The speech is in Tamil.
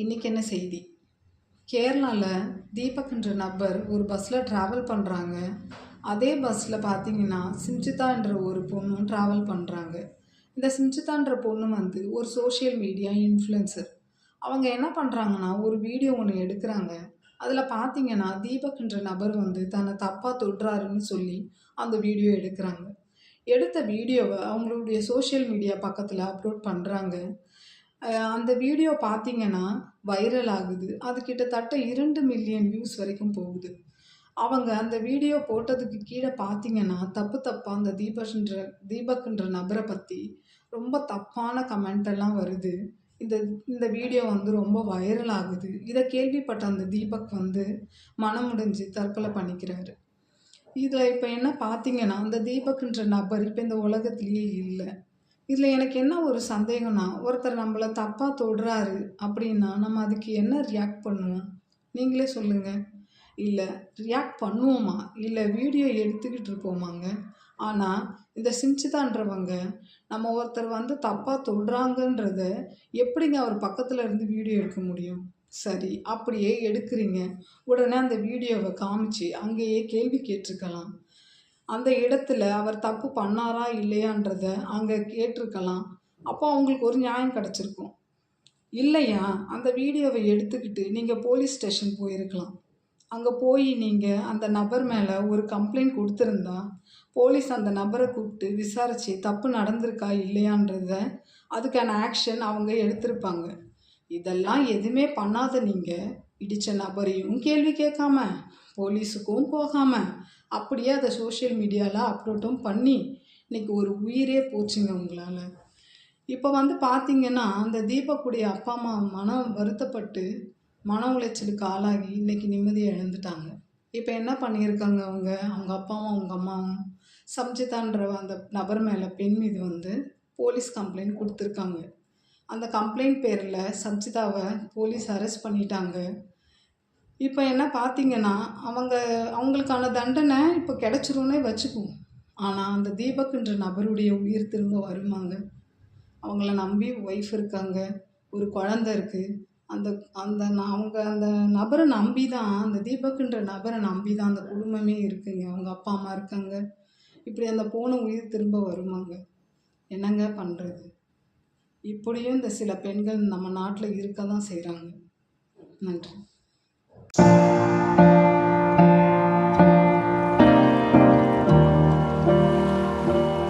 இன்னைக்கு என்ன செய்தி? கேரளாவில் தீபக்ன்ற நபர் ஒரு பஸ்ஸில் ட்ராவல் பண்ணுறாங்க. அதே பஸ்ஸில் பார்த்தீங்கன்னா சிம்ஜிதான்ற ஒரு பொண்ணும் ட்ராவல் பண்ணுறாங்க. இந்த சிம்ஜிதான்ற பொண்ணு வந்து ஒரு சோஷியல் மீடியா இன்ஃப்ளூயன்சர். அவங்க என்ன பண்ணுறாங்கன்னா ஒரு வீடியோ ஒன்று எடுக்கிறாங்க. அதில் பார்த்தீங்கன்னா தீபக்ன்ற நபர் வந்து தன்னை தப்பாக தொடுறாருன்னு சொல்லி அந்த வீடியோ எடுக்கிறாங்க. எடுத்த வீடியோவை அவங்களுடைய சோஷியல் மீடியா பக்கத்தில் அப்லோட் பண்ணுறாங்க. அந்த வீடியோ பார்த்தீங்கன்னா வைரல் ஆகுது. அது கிட்டத்தட்ட 2 மில்லியன் வியூஸ் வரைக்கும் போகுது. அவங்க அந்த வீடியோ போட்டதுக்கு கீழே பார்த்தீங்கன்னா தப்பு தப்பாக அந்த தீபக்ன்ற நபரை பற்றி ரொம்ப தப்பான கமெண்ட் எல்லாம் வருது. இந்த இந்த வீடியோ வந்து ரொம்ப வைரல் ஆகுது. இதை கேள்விப்பட்ட அந்த தீபக் வந்து மனமுடைஞ்சு தற்கொலை பண்ணிக்கிறாரு. இதில் இப்போ என்ன பார்த்தீங்கன்னா அந்த தீபக்ன்ற நபர் இப்போ இந்த உலகத்திலேயே இல்லை. இதில் எனக்கு என்ன ஒரு சந்தேகம்னா, ஒருத்தர் நம்மள தப்பாக தொடுறாரு அப்படின்னா நம்ம அதுக்கு என்ன ரியாக்ட் பண்ணுவோம்? நீங்களே சொல்லுங்கள். இல்லை ரியாக்ட் பண்ணுவோமா? இல்லை வீடியோ எடுத்துக்கிட்டு இருப்போமாங்க? ஆனால் இந்த சிம்சிதான்றவங்க நம்ம ஒருத்தர் வந்து தப்பாக தொடுறாங்கன்றத எப்படிங்க அவர் பக்கத்தில் இருந்து வீடியோ எடுக்க முடியும்? சரி, அப்படியே எடுக்கிறீங்க. உடனே அந்த வீடியோவை காமிச்சு அங்கேயே கேள்வி கேட்டிருக்கலாம். அந்த இடத்துல அவர் தப்பு பண்ணாரா இல்லையான்றத அங்கே கேட்டிருக்கலாம். அப்போ அவங்களுக்கு ஒரு நியாயம் கிடச்சிருக்கும். இல்லையா அந்த வீடியோவை எடுத்துக்கிட்டு நீங்கள் போலீஸ் ஸ்டேஷன் போயிருக்கலாம். அங்கே போய் நீங்கள் அந்த நபர் மேலே ஒரு கம்ப்ளைண்ட் கொடுத்துருந்தா போலீஸ் அந்த நபரை கூப்பிட்டு விசாரித்து தப்பு நடந்திருக்கா இல்லையான்றத அதுக்கான ஆக்ஷன் அவங்க எடுத்திருப்பாங்க. இதெல்லாம் எதுவுமே பண்ணாத நீங்கள் இடித்த நபரையும் கேள்வி கேட்காம போலீஸுக்கும் போகாமல் அப்படியே அதை சோஷியல் மீடியாவில் அப்லோட்டும் பண்ணி இன்றைக்கி ஒரு உயிரே போச்சுங்க உங்களால். இப்போ வந்து பார்த்திங்கன்னா அந்த தீபக்குடைய அப்பா அம்மா மனம் வருத்தப்பட்டு மன உளைச்சலுக்கு ஆளாகி இன்றைக்கி நிம்மதியை இழந்துட்டாங்க. இப்போ என்ன பண்ணியிருக்காங்க அவங்க அப்பாவும் அவங்க அம்மாவும் சம்ஜிதான்ற அந்த நபர் மேலே பெண் மீது வந்து போலீஸ் கம்ப்ளைண்ட் கொடுத்துருக்காங்க. அந்த கம்ப்ளைண்ட் பேரில் சம்ஜிதாவை போலீஸ் அரெஸ்ட் பண்ணிட்டாங்க. இப்போ என்ன பார்த்தீங்கன்னா அவங்களுக்கான தண்டனை இப்போ கிடச்சிரும்னே வச்சுக்குவோம். ஆனால் அந்த தீபக்ன்ற நபருடைய உயிர் திரும்ப வருமாங்க? அவங்கள நம்பி ஒய்ஃப் இருக்காங்க, ஒரு குழந்த இருக்குது. அந்த அந்த அவங்க அந்த நபரை நம்பி தான் அந்த தீபக்ன்ற நபரை நம்பி தான் அந்த குடும்பமே இருக்குங்க. அவங்க அப்பா அம்மா இருக்காங்க. இப்படி அந்த போன உயிர் திரும்ப வருமாங்க? என்னங்க பண்ணுறது? இப்படியும் இந்த சில பெண்கள் நம்ம நாட்டில் இருக்க தான் செய்கிறாங்க. நன்றி.